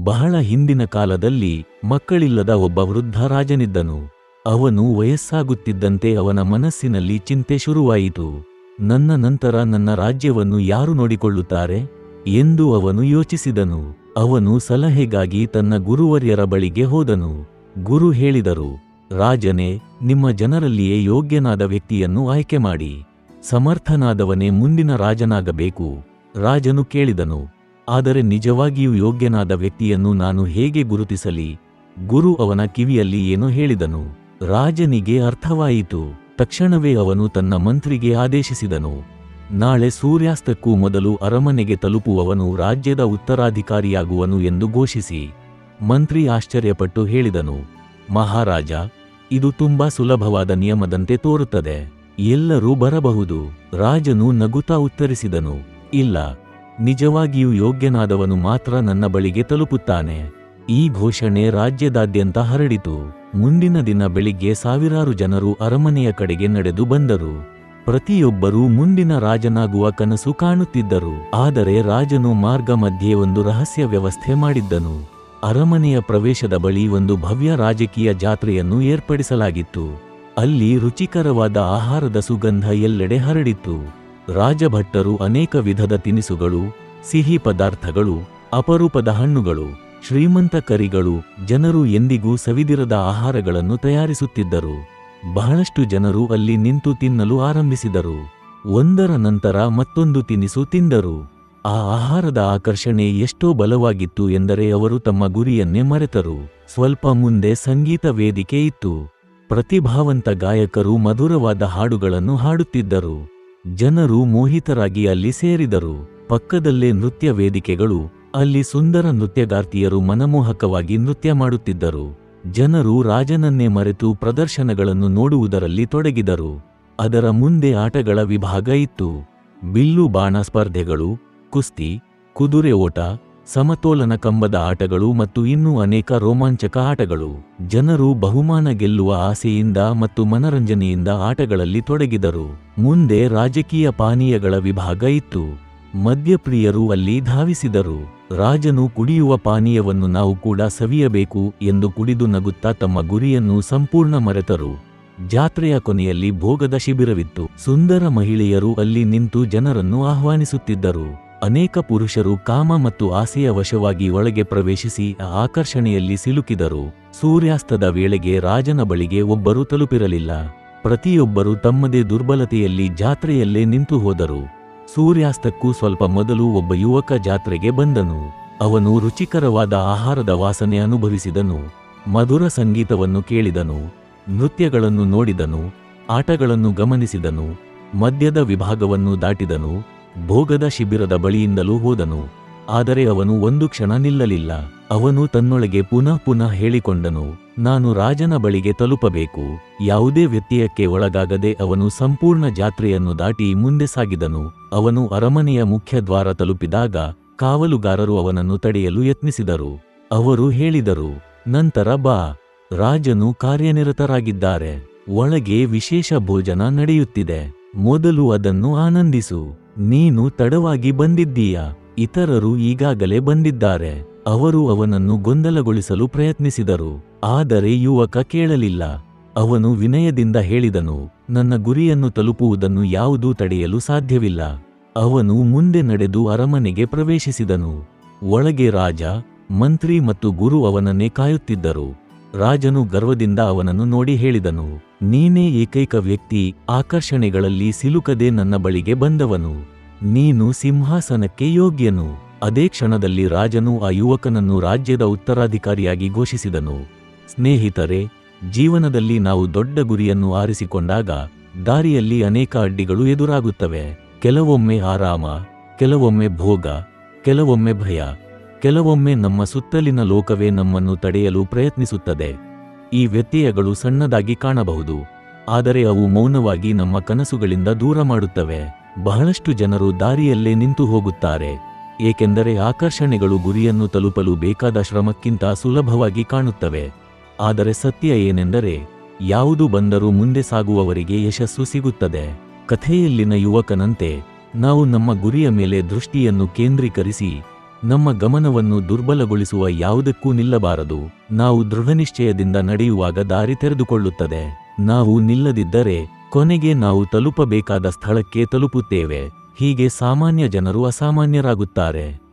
ಬಹಳ ಹಿಂದಿನ ಕಾಲದಲ್ಲಿ ಮಕ್ಕಳಿಲ್ಲದ ಒಬ್ಬ ವೃದ್ಧ ರಾಜನಿದ್ದನು. ಅವನು ವಯಸ್ಸಾಗುತ್ತಿದ್ದಂತೆ ಅವನ ಮನಸ್ಸಿನಲ್ಲಿ ಚಿಂತೆ ಶುರುವಾಯಿತು. ನನ್ನ ನಂತರ ನನ್ನ ರಾಜ್ಯವನ್ನು ಯಾರು ನೋಡಿಕೊಳ್ಳುತ್ತಾರೆ ಎಂದು ಅವನು ಯೋಚಿಸಿದನು. ಅವನು ಸಲಹೆಗಾಗಿ ತನ್ನ ಗುರುವರ್ಯರ ಬಳಿಗೆ ಹೋದನು. ಗುರು ಹೇಳಿದರು, ರಾಜನೇ, ನಿಮ್ಮ ಜನರಲ್ಲಿಯೇ ಯೋಗ್ಯನಾದ ವ್ಯಕ್ತಿಯನ್ನು ಆಯ್ಕೆ ಮಾಡಿ. ಸಮರ್ಥನಾದವನೇ ಮುಂದಿನ ರಾಜನಾಗಬೇಕು. ರಾಜನು ಕೇಳಿದನು, ಆದರೆ ನಿಜವಾಗಿಯೂ ಯೋಗ್ಯನಾದ ವ್ಯಕ್ತಿಯನ್ನು ನಾನು ಹೇಗೆ ಗುರುತಿಸಲಿ? ಗುರು ಅವನ ಕಿವಿಯಲ್ಲಿ ಏನೋ ಹೇಳಿದನು. ರಾಜನಿಗೆ ಅರ್ಥವಾಯಿತು. ತಕ್ಷಣವೇ ಅವನು ತನ್ನ ಮಂತ್ರಿಗೆ ಆದೇಶಿಸಿದನು, ನಾಳೆ ಸೂರ್ಯಾಸ್ತಕ್ಕೂ ಮೊದಲು ಅರಮನೆಗೆ ತಲುಪುವವನು ರಾಜ್ಯದ ಉತ್ತರಾಧಿಕಾರಿಯಾಗುವನು ಎಂದು ಘೋಷಿಸಿ. ಮಂತ್ರಿ ಆಶ್ಚರ್ಯಪಟ್ಟು ಹೇಳಿದನು, ಮಹಾರಾಜ, ಇದು ತುಂಬಾ ಸುಲಭವಾದ ನಿಯಮದಂತೆ ತೋರುತ್ತದೆ. ಎಲ್ಲರೂ ಬರಬಹುದು. ರಾಜನು ನಗುತ್ತಾ ಉತ್ತರಿಸಿದನು, ಇಲ್ಲ, ನಿಜವಾಗಿಯೂ ಯೋಗ್ಯನಾದವನು ಮಾತ್ರ ನನ್ನ ಬಳಿಗೆ ತಲುಪುತ್ತಾನೆ. ಈ ಘೋಷಣೆ ರಾಜ್ಯದಾದ್ಯಂತ ಹರಡಿತು. ಮುಂದಿನ ದಿನ ಬೆಳಿಗ್ಗೆ ಸಾವಿರಾರು ಜನರು ಅರಮನೆಯ ಕಡೆಗೆ ನಡೆದು ಬಂದರು. ಪ್ರತಿಯೊಬ್ಬರೂ ಮುಂದಿನ ರಾಜನಾಗುವ ಕನಸು ಕಾಣುತ್ತಿದ್ದರು. ಆದರೆ ರಾಜನು ಮಾರ್ಗ ಮಧ್ಯೆ ಒಂದು ರಹಸ್ಯ ವ್ಯವಸ್ಥೆ ಮಾಡಿದ್ದನು. ಅರಮನೆಯ ಪ್ರವೇಶದ ಬಳಿ ಒಂದು ಭವ್ಯ ರಾಜಕೀಯ ಜಾತ್ರೆಯನ್ನು ಏರ್ಪಡಿಸಲಾಗಿತ್ತು. ಅಲ್ಲಿ ರುಚಿಕರವಾದ ಆಹಾರದ ಸುಗಂಧ ಎಲ್ಲೆಡೆ ಹರಡಿತ್ತು. ರಾಜಭಟ್ಟರು ಅನೇಕ ವಿಧದ ತಿನಿಸುಗಳು, ಸಿಹಿ ಪದಾರ್ಥಗಳು, ಅಪರೂಪದ ಹಣ್ಣುಗಳು, ಶ್ರೀಮಂತ ಕರಿಗಳು, ಜನರು ಎಂದಿಗೂ ಸವಿದಿರದ ಆಹಾರಗಳನ್ನು ತಯಾರಿಸುತ್ತಿದ್ದರು. ಬಹಳಷ್ಟು ಜನರು ಅಲ್ಲಿ ನಿಂತು ತಿನ್ನಲು ಆರಂಭಿಸಿದರು. ಒಂದರ ನಂತರ ಮತ್ತೊಂದು ತಿನಿಸು ತಿಂದರು. ಆ ಆಹಾರದ ಆಕರ್ಷಣೆ ಎಷ್ಟೋ ಬಲವಾಗಿತ್ತು ಎಂದರೆ ಅವರು ತಮ್ಮ ಗುರಿಯನ್ನೇ ಮರೆತರು. ಸ್ವಲ್ಪ ಮುಂದೆ ಸಂಗೀತ ವೇದಿಕೆ ಇತ್ತು. ಪ್ರತಿಭಾವಂತ ಗಾಯಕರು ಮಧುರವಾದ ಹಾಡುಗಳನ್ನು ಹಾಡುತ್ತಿದ್ದರು. ಜನರು ಮೋಹಿತರಾಗಿ ಅಲ್ಲಿ ಸೇರಿದರು. ಪಕ್ಕದಲ್ಲೇ ನೃತ್ಯ ವೇದಿಕೆಗಳು, ಅಲ್ಲಿ ಸುಂದರ ನೃತ್ಯಗಾರ್ತಿಯರು ಮನಮೋಹಕವಾಗಿ ನೃತ್ಯ ಮಾಡುತ್ತಿದ್ದರು. ಜನರು ರಾಜನನ್ನೇ ಮರೆತು ಪ್ರದರ್ಶನಗಳನ್ನು ನೋಡುವುದರಲ್ಲಿ ತೊಡಗಿದರು. ಅದರ ಮುಂದೆ ಆಟಗಳ ವಿಭಾಗ ಇತ್ತು. ಬಿಲ್ಲು ಬಾಣ ಸ್ಪರ್ಧೆಗಳು, ಕುಸ್ತಿ, ಕುದುರೆ ಓಟ, ಸಮತೋಲನ ಕಂಬದ ಆಟಗಳು ಮತ್ತು ಇನ್ನೂ ಅನೇಕ ರೋಮಾಂಚಕ ಆಟಗಳು. ಜನರು ಬಹುಮಾನ ಗೆಲ್ಲುವ ಆಸೆಯಿಂದ ಮತ್ತು ಮನರಂಜನೆಯಿಂದ ಆಟಗಳಲ್ಲಿ ತೊಡಗಿದರು. ಮುಂದೆ ರಾಜಕೀಯ ಪಾನೀಯಗಳ ವಿಭಾಗ ಇತ್ತು. ಮದ್ಯಪ್ರಿಯರು ಅಲ್ಲಿ ಧಾವಿಸಿದರು. ರಾಜನು ಕುಡಿಯುವ ಪಾನೀಯವನ್ನು ನಾವು ಕೂಡ ಸವಿಯಬೇಕು ಎಂದು ಕುಡಿದು ನಗುತ್ತಾ ತಮ್ಮ ಗುರಿಯನ್ನು ಸಂಪೂರ್ಣ ಮರೆತರು. ಜಾತ್ರೆಯ ಕೊನೆಯಲ್ಲಿ ಭೋಗದ ಶಿಬಿರವಿತ್ತು. ಸುಂದರ ಮಹಿಳೆಯರು ಅಲ್ಲಿ ನಿಂತು ಜನರನ್ನು ಆಹ್ವಾನಿಸುತ್ತಿದ್ದರು. ಅನೇಕ ಪುರುಷರು ಕಾಮ ಮತ್ತು ಆಸೆಯ ವಶವಾಗಿ ಒಳಗೆ ಪ್ರವೇಶಿಸಿ ಆಕರ್ಷಣೆಯಲ್ಲಿ ಸಿಲುಕಿದರು. ಸೂರ್ಯಾಸ್ತದ ವೇಳೆಗೆ ರಾಜನ ಬಳಿಗೆ ಒಬ್ಬರೂ ತಲುಪಿರಲಿಲ್ಲ. ಪ್ರತಿಯೊಬ್ಬರೂ ತಮ್ಮದೇ ದುರ್ಬಲತೆಯಲ್ಲಿ ಜಾತ್ರೆಯಲ್ಲೇ ನಿಂತು ಹೋದರು. ಸೂರ್ಯಾಸ್ತಕ್ಕೂ ಸ್ವಲ್ಪ ಮೊದಲು ಒಬ್ಬ ಯುವಕ ಜಾತ್ರೆಗೆ ಬಂದನು. ಅವನು ರುಚಿಕರವಾದ ಆಹಾರದ ವಾಸನೆ ಅನುಭವಿಸಿದನು, ಮಧುರ ಸಂಗೀತವನ್ನು ಕೇಳಿದನು, ನೃತ್ಯಗಳನ್ನು ನೋಡಿದನು, ಆಟಗಳನ್ನು ಗಮನಿಸಿದನು, ಮದ್ಯದ ವಿಭಾಗವನ್ನು ದಾಟಿದನು, ಭೋಗದ ಶಿಬಿರದ ಬಳಿಯಿಂದಲೂ ಹೋದನು. ಆದರೆ ಅವನು ಒಂದು ಕ್ಷಣ ನಿಲ್ಲಲಿಲ್ಲ. ಅವನು ತನ್ನೊಳಗೆ ಪುನಃ ಹೇಳಿಕೊಂಡನು, ನಾನು ರಾಜನ ಬಳಿಗೆ ತಲುಪಬೇಕು. ಯಾವುದೇ ವ್ಯತ್ಯಯಕ್ಕೆ ಒಳಗಾಗದೆ ಅವನು ಸಂಪೂರ್ಣ ಜಾತ್ರೆಯನ್ನು ದಾಟಿ ಮುಂದೆ ಸಾಗಿದನು. ಅವನು ಅರಮನೆಯ ಮುಖ್ಯ ದ್ವಾರ ತಲುಪಿದಾಗ ಕಾವಲುಗಾರರು ಅವನನ್ನು ತಡೆಯಲು ಯತ್ನಿಸಿದರು. ಅವರು ಹೇಳಿದರು, ನಂತರ ಬಾ, ರಾಜನು ಕಾರ್ಯನಿರತರಾಗಿದ್ದಾರೆ. ಒಳಗೆ ವಿಶೇಷ ಭೋಜನ ನಡೆಯುತ್ತಿದೆ. ಮೊದಲು ಅದನ್ನು ಆನಂದಿಸು. ನೀನು ತಡವಾಗಿ ಬಂದಿದ್ದೀಯಾ? ಇತರರು ಈಗಾಗಲೇ ಬಂದಿದ್ದಾರೆ. ಅವರು ಅವನನ್ನು ಗೊಂದಲಗೊಳಿಸಲು ಪ್ರಯತ್ನಿಸಿದರು. ಆದರೆ ಯುವಕ ಕೇಳಲಿಲ್ಲ. ಅವನು ವಿನಯದಿಂದ ಹೇಳಿದನು, ನನ್ನ ಗುರಿಯನ್ನು ತಲುಪುವುದನ್ನು ಯಾವುದೂ ತಡೆಯಲು ಸಾಧ್ಯವಿಲ್ಲ. ಅವನು ಮುಂದೆ ನಡೆದು ಅರಮನೆಗೆ ಪ್ರವೇಶಿಸಿದನು. ಒಳಗೆ ರಾಜ, ಮಂತ್ರಿ ಮತ್ತು ಗುರು ಅವನನ್ನೇ ಕಾಯುತ್ತಿದ್ದರು. ರಾಜನು ಗರ್ವದಿಂದ ಅವನನ್ನು ನೋಡಿ ಹೇಳಿದನು, ನೀನೇ ಏಕೈಕ ವ್ಯಕ್ತಿ ಆಕರ್ಷಣೆಗಳಲ್ಲಿ ಸಿಲುಕದೆ ನನ್ನ ಬಳಿಗೆ ಬಂದವನು. ನೀನು ಸಿಂಹಾಸನಕ್ಕೆ ಯೋಗ್ಯನು. ಅದೇ ಕ್ಷಣದಲ್ಲಿ ರಾಜನು ಆ ಯುವಕನನ್ನು ರಾಜ್ಯದ ಉತ್ತರಾಧಿಕಾರಿಯಾಗಿ ಘೋಷಿಸಿದನು. ಸ್ನೇಹಿತರೆ, ಜೀವನದಲ್ಲಿ ನಾವು ದೊಡ್ಡ ಗುರಿಯನ್ನು ಆರಿಸಿಕೊಂಡಾಗ ದಾರಿಯಲ್ಲಿ ಅನೇಕ ಅಡ್ಡಿಗಳು ಎದುರಾಗುತ್ತವೆ. ಕೆಲವೊಮ್ಮೆ ಆರಾಮ, ಕೆಲವೊಮ್ಮೆ ಭೋಗ, ಕೆಲವೊಮ್ಮೆ ಭಯ, ಕೆಲವೊಮ್ಮೆ ನಮ್ಮ ಸುತ್ತಲಿನ ಲೋಕವೇ ನಮ್ಮನ್ನು ತಡೆಯಲು ಪ್ರಯತ್ನಿಸುತ್ತದೆ. ಈ ವ್ಯತ್ಯಯಗಳು ಸಣ್ಣದಾಗಿ ಕಾಣಬಹುದು, ಆದರೆ ಅವು ಮೌನವಾಗಿ ನಮ್ಮ ಕನಸುಗಳಿಂದ ದೂರ ಮಾಡುತ್ತವೆ. ಬಹಳಷ್ಟು ಜನರು ದಾರಿಯಲ್ಲೇ ನಿಂತು ಹೋಗುತ್ತಾರೆ, ಏಕೆಂದರೆ ಆಕರ್ಷಣೆಗಳು ಗುರಿಯನ್ನು ತಲುಪಲು ಬೇಕಾದ ಶ್ರಮಕ್ಕಿಂತ ಸುಲಭವಾಗಿ ಕಾಣುತ್ತವೆ. ಆದರೆ ಸತ್ಯ ಏನೆಂದರೆ, ಯಾವುದು ಬಂದರೂ ಮುಂದೆ ಸಾಗುವವರಿಗೆ ಯಶಸ್ಸು ಸಿಗುತ್ತದೆ. ಕಥೆಯಲ್ಲಿನ ಯುವಕನಂತೆ ನಾವು ನಮ್ಮ ಗುರಿಯ ಮೇಲೆ ದೃಷ್ಟಿಯನ್ನು ಕೇಂದ್ರೀಕರಿಸಿ ನಮ್ಮ ಗಮನವನ್ನು ದುರ್ಬಲಗೊಳಿಸುವ ಯಾವುದಕ್ಕೂ ನಿಲ್ಲಬಾರದು. ನಾವು ದೃಢನಿಶ್ಚಯದಿಂದ ನಡೆಯುವಾಗ ದಾರಿ ತೆರೆದುಕೊಳ್ಳುತ್ತದೆ. ನಾವು ನಿಲ್ಲದಿದ್ದರೆ ಕೊನೆಗೆ ನಾವು ತಲುಪಬೇಕಾದ ಸ್ಥಳಕ್ಕೆ ತಲುಪುತ್ತೇವೆ. ಹೀಗೆ ಸಾಮಾನ್ಯ ಜನರು ಅಸಾಮಾನ್ಯರಾಗುತ್ತಾರೆ.